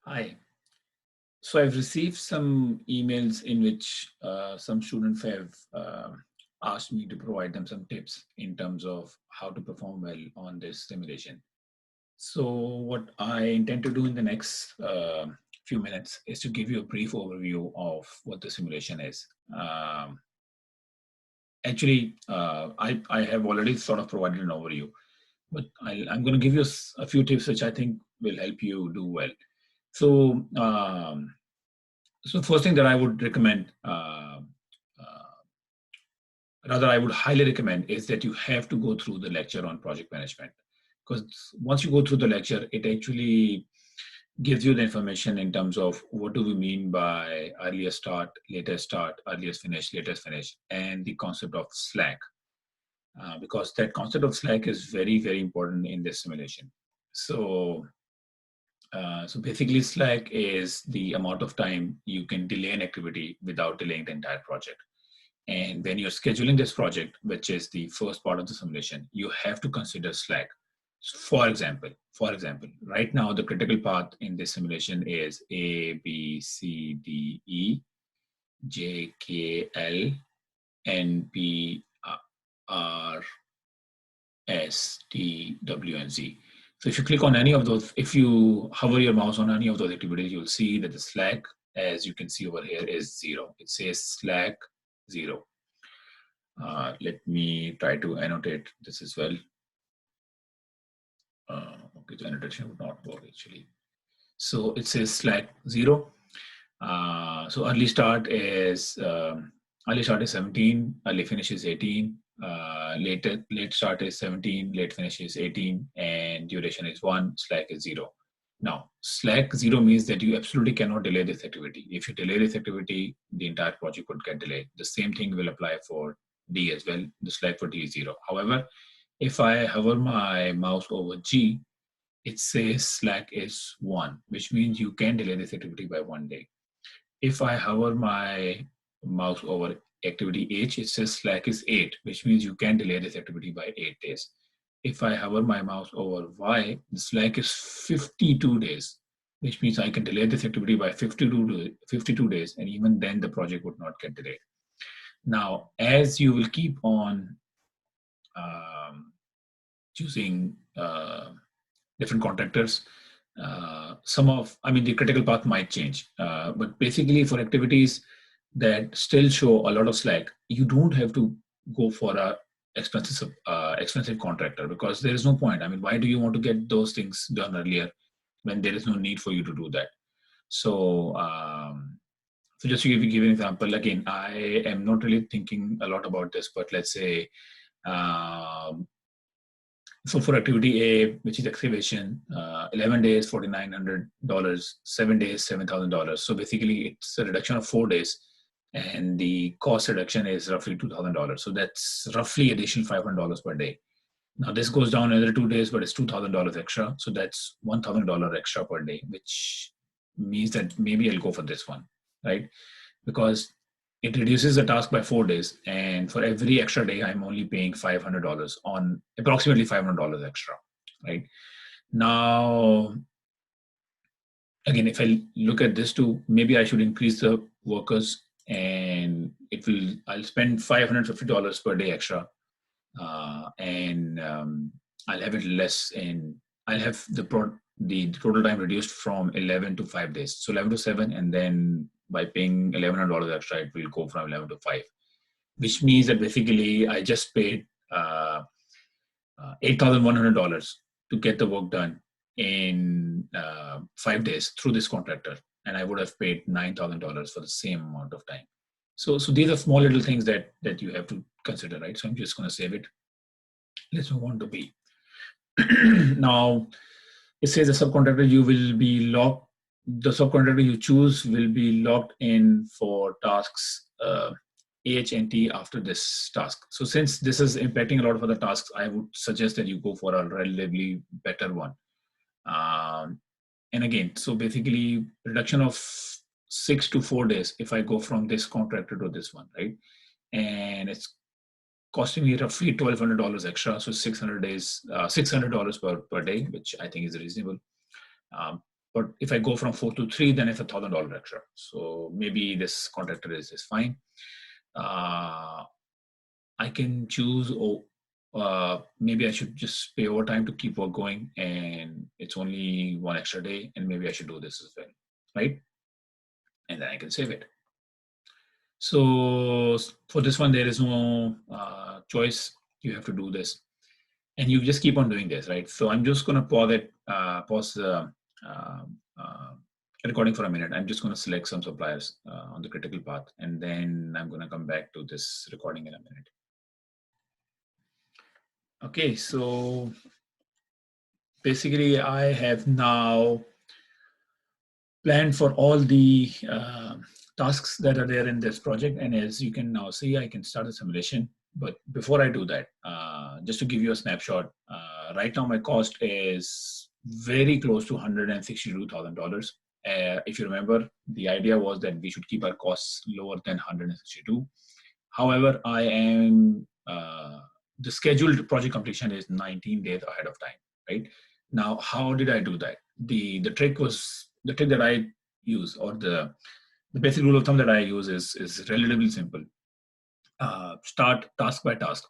Hi. So I've received some emails in which some students have asked me to provide them some tips in terms of how to perform well on this simulation. So what I intend to do in the next few minutes is to give you a brief overview of what the simulation is. I have already sort of provided an overview, but I'm going to give you a few tips which I think will help you do well. So So first thing that I would recommend, rather I would highly recommend, is that you have to go through the lecture on project management. Because once you go through the lecture, it actually gives you the information in terms of what do we mean by earliest start, latest start, earliest finish, latest finish, and the concept of slack. Because that concept of slack is very, very important in this simulation. So basically, slack is the amount of time you can delay an activity without delaying the entire project. And when you're scheduling this project, which is the first part of the simulation, you have to consider slack. For example, right now the critical path in this simulation is A, B, C, D, E, J, K, L, N, P, R, S, T, W, and Z. So if you click on any of those, if you hover your mouse on any of those activities, you'll see that the slack, as you can see over here, is 0. It says slack 0. Let me try to annotate this as well. Okay, the annotation would not work actually. So it says slack 0. So early start is 17, early finish is 18, late start is 17, late finish is 18, and duration is 1, slack is 0. Now, slack 0 means that you absolutely cannot delay this activity. If you delay this activity, the entire project would get delayed. The same thing will apply for D as well. The slack for D is 0. However, if I hover my mouse over G, it says slack is 1, which means you can delay this activity by 1 day. If I hover my mouse over activity H, it says slack is 8, which means you can delay this activity by 8 days. If I hover my mouse over Y, the slack is 52 days, which means I can delay this activity by 52 days, and even then the project would not get delayed. Now, as you will keep on choosing different contractors, the critical path might change. But basically, for activities that still show a lot of slack, you don't have to go for a expensive contractor, because there is no point. I mean, why do you want to get those things done earlier when there is no need for you to do that? So just to give you an example, again, I am not really thinking a lot about this, but let's say, so for activity A, which is excavation, 11 days, $4,900, 7 days, $7,000. So basically it's a reduction of 4 days, and the cost reduction is roughly $2,000. So that's roughly additional $500 per day. Now this goes down another 2 days, but it's $2,000 extra. So that's $1,000 extra per day, which means that maybe I'll go for this one, right? Because it reduces the task by 4 days, and for every extra day, I'm only paying $500 on approximately $500 extra, right? Now, again, if I look at this too, maybe I should increase the workers, and I'll spend $550 per day extra, and I'll have it less I'll have the total time reduced from 11 to 5 days. So 11 to 7, and then by paying $1,100 extra, it will go from 11 to 5, which means that basically I just paid $8,100 to get the work done in 5 days through this contractor, and I would have paid $9,000 for the same amount of time. So these are small little things that you have to consider, right? So I'm just going to save it. Let's move on to B. Now, it says the subcontractor the subcontractor you choose will be locked in for tasks H and T after this task. So since this is impacting a lot of other tasks, I would suggest that you go for a relatively better one. And again, so basically reduction of 6 to 4 days if I go from this contractor to this one, right? And it's costing me roughly $1,200 extra, so $600 per day, which I think is reasonable. But if I go from 4 to 3, then it's $1,000 extra. So maybe this contractor is fine. I can choose, maybe I should just pay overtime to keep work going, and it's only one extra day, and maybe I should do this as well, right? And then I can save it. So for this one, there is no choice. You have to do this, and you just keep on doing this, right? So I'm just going to pause the recording for a minute. I'm just going to select some suppliers on the critical path, and then I'm going to come back to this recording in a minute. Okay, so basically I have now planned for all the tasks that are there in this project. And as you can now see, I can start a simulation. But before I do that, just to give you a snapshot, right now my cost is very close to $162,000. If you remember, the idea was that we should keep our costs lower than 162. However, I am the scheduled project completion is 19 days ahead of time, right? Now, how did I do that? The trick that I use, or the basic rule of thumb that I use is relatively simple. Start task by task.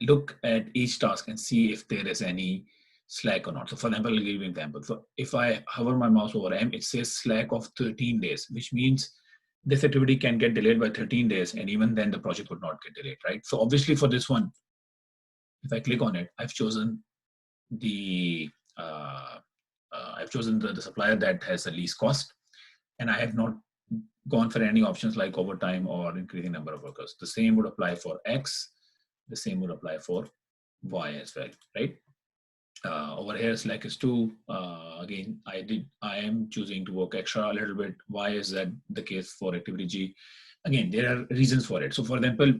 Look at each task and see if there is any slack or not. So for example, I'll give you an example. So if I hover my mouse over M, it says slack of 13 days, which means this activity can get delayed by 13 days, and even then the project would not get delayed, right? So obviously for this one, if I click on it, I've chosen the supplier that has the least cost, and I have not gone for any options like overtime or increasing number of workers. The same would apply for X. The same would apply for Y as well, right? Over here, slack is 2. Again, I am choosing to work extra a little bit. Why is that the case for activity G? Again, there are reasons for it. So for example,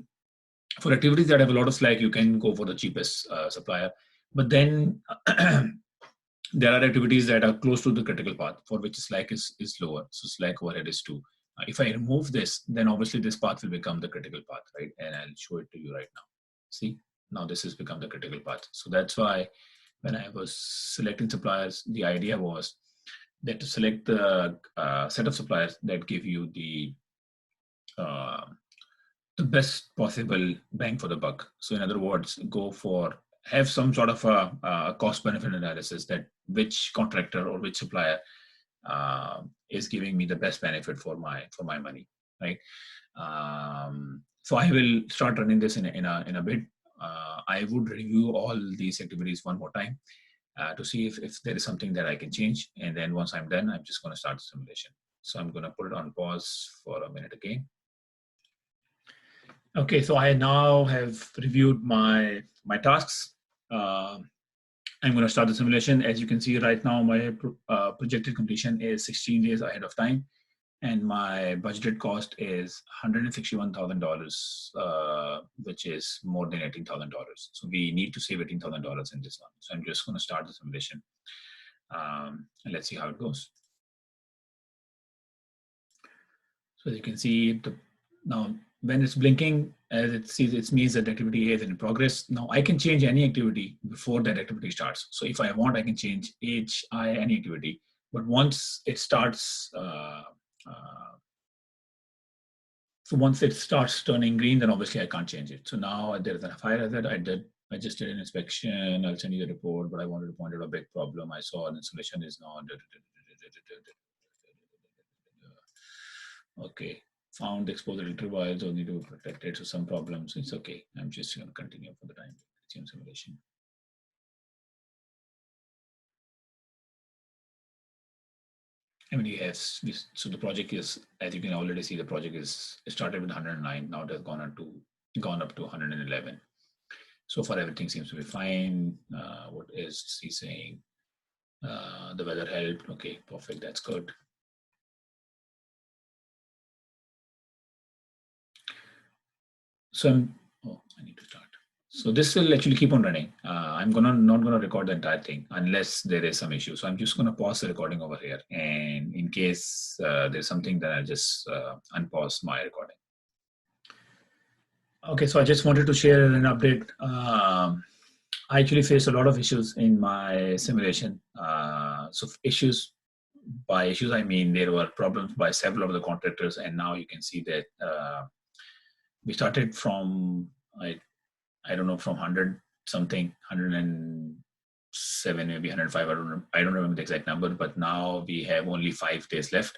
for activities that have a lot of slack, you can go for the cheapest supplier. But then there are activities that are close to the critical path for which slack is lower. So slack overhead is 2. If I remove this, then obviously this path will become the critical path, right? And I'll show it to you right now. See, now this has become the critical path. So that's why when I was selecting suppliers, the idea was that to select the set of suppliers that give you the best possible bang for the buck. So in other words, have some sort of a cost benefit analysis that which contractor or which supplier is giving me the best benefit for my money, right? So I will start running this in a bit. I would review all these activities one more time to see if there is something that I can change. And then once I'm done, I'm just going to start the simulation. So I'm going to put it on pause for a minute again. Okay, so I now have reviewed my tasks. I'm going to start the simulation. As you can see right now, my projected completion is 16 days ahead of time, and my budgeted cost is $161,000, which is more than $18,000. So we need to save $18,000 in this one. So I'm just going to start the simulation, and let's see how it goes. So as you can see, now when it's blinking, as it means that activity A is in progress. Now I can change any activity before that activity starts. So if I want, I can change any activity. But once it starts, once it starts turning green, then obviously I can't change it. So now there is a fire hazard. I just did an inspection. I'll send you the report, but I wanted to point out a big problem. I saw an installation is now. Okay. Found exposed electric wires or need to be protected. So some problems, it's okay. I'm just going to continue for the time being simulation. I mean, yes. So the project is, as you can already see, the project is started with 109. Now it has gone up to 111. So far, everything seems to be fine. What is he saying? The weather helped. Okay, perfect. That's good. So I need to start. So this will actually keep on running. I'm not gonna record the entire thing unless there is some issue. So I'm just gonna pause the recording over here, and in case there's something, then I'll just unpause my recording. Okay, so I just wanted to share an update. I actually faced a lot of issues in my simulation. So issues, by issues I mean there were problems by several of the contractors, and now you can see that we started from I don't know, from 100 something, 107, maybe 105. I don't remember the exact number, but now we have only 5 days left.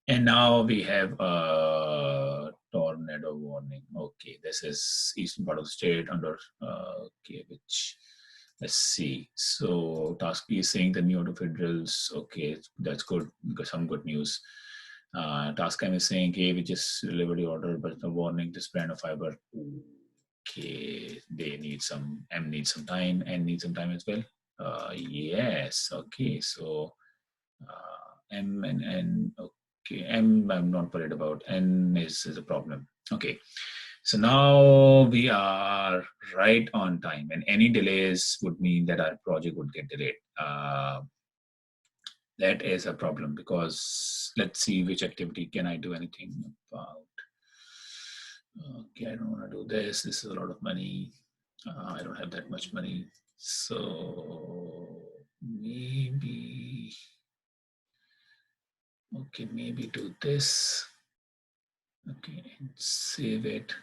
And now we have a tornado warning. Okay, this is eastern part of the state under, okay, which, let's see. So task B is saying the new auto drills. Okay, that's good, because some good news. Task M is saying, okay, we just delivered the order, but the warning, this brand of fiber. Okay, they need some, M needs some time, N needs some time as well. Yes, okay, so M and N, okay, M I'm not worried about, N is a problem. Okay, so now we are right on time, and any delays would mean that our project would get delayed. That is a problem, because let's see which activity can I do anything about. Okay, I don't want to do this. This is a lot of money. I don't have that much money. So maybe, okay, maybe do this. Okay, and save it.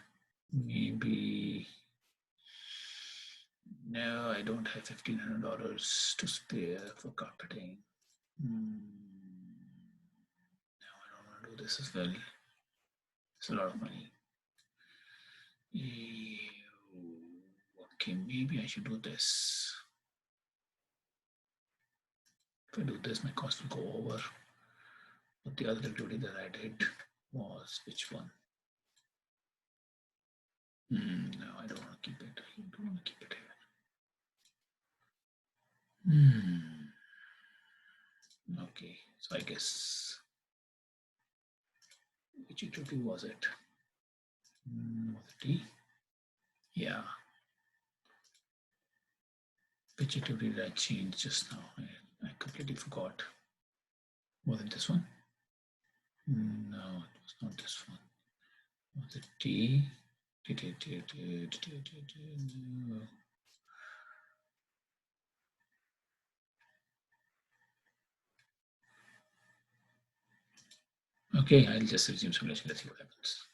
Maybe, no, I don't have $1,500 to spare for carpeting. No, I don't want to do this as well. It's a lot of money. Okay, maybe I should do this. If I do this, my cost will go over. But the other activity that I did was which one? No, I don't want to keep it. I don't want to keep it here. Okay, so I guess, which activity was it? Was it D? Yeah. Which activity did I change just now? I completely forgot. Was it this one? No, it was not this one. Was it D? No. Okay, I'll just resume simulation. Let's see what happens.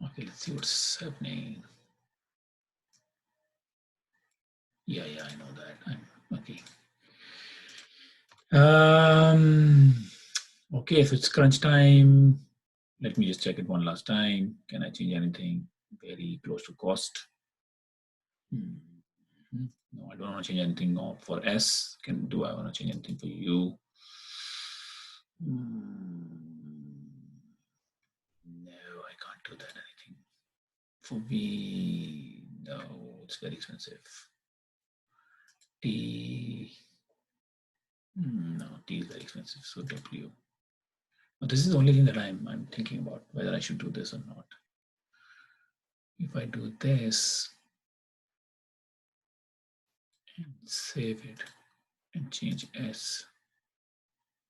Okay, let's see what's happening. Yeah, I know that. Okay. Okay, so it's crunch time. Let me just check it one last time. Can I change anything? Very close to cost. No, I don't want to change anything for S. Do I want to change anything for U? No, I can't do that anything. For V, no, it's very expensive. T, no, T is very expensive. So W. But this is the only thing that I'm thinking about, whether I should do this or not. If I do this and save it and change S.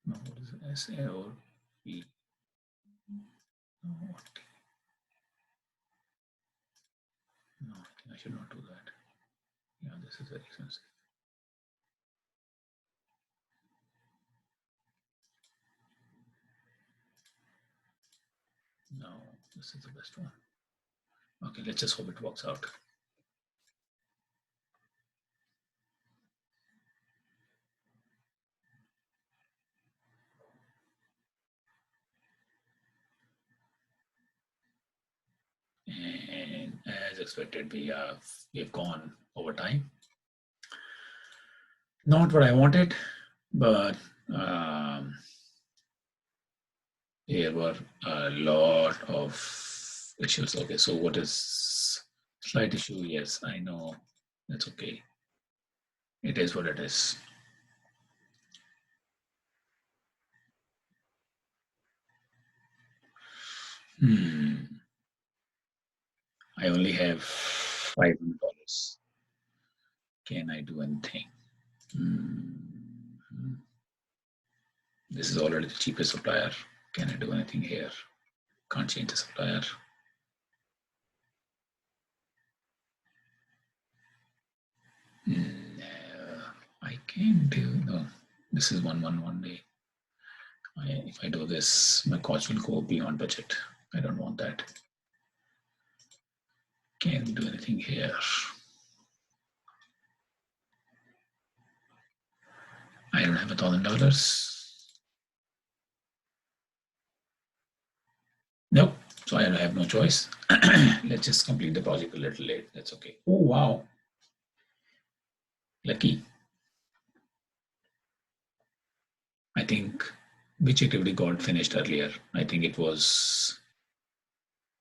No, what is it? S A or V? No, what? No, I think I should not do that. Yeah, this is very expensive. No, this is the best one. Okay, let's just hope it works out. And as expected, we have gone over time. Not what I wanted, but there were a lot of issues. Okay, so what is slight issue? Yes, I know. That's okay. It is what it is. I only have $500. Can I do anything? This is already the cheapest supplier. Can I do anything here? Can't change the supplier. I can do, no, this is one day. If I do this, my cost will go beyond budget. I don't want that. Can't do anything here. I don't have $1,000. Nope. So I have no choice. Let's just complete the project a little late. That's okay. Oh, wow. Lucky. I think which activity got finished earlier? I think it was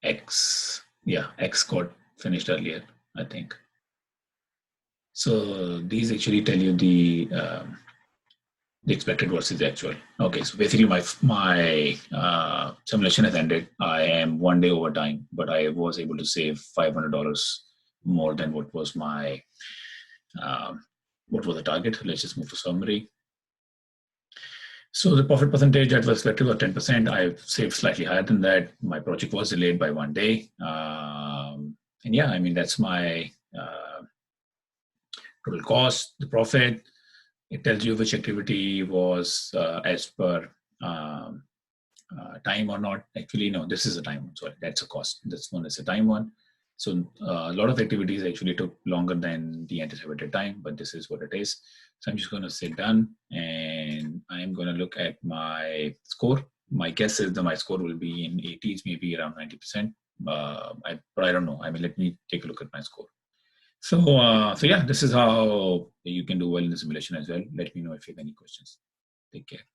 X. Yeah, X got finished earlier, I think. So these actually tell you the expected versus the actual. Okay, so basically my simulation has ended. I am 1 day over time, but I was able to save $500 more than what was my what was the target. Let's just move to summary. So the profit percentage that was expected was 10%. I saved slightly higher than that. My project was delayed by 1 day. And yeah, I mean, that's my total cost, the profit. It tells you which activity was as per time or not. Actually, no, this is a time one. Sorry, that's a cost. This one is a time one. So a lot of activities actually took longer than the anticipated time, but this is what it is. So I'm just going to say done, and I'm going to look at my score. My guess is that my score will be in 80s, maybe around 90%. But I don't know. I mean, let me take a look at my score. So yeah, this is how you can do well in the simulation as well. Let me know if you have any questions. Take care.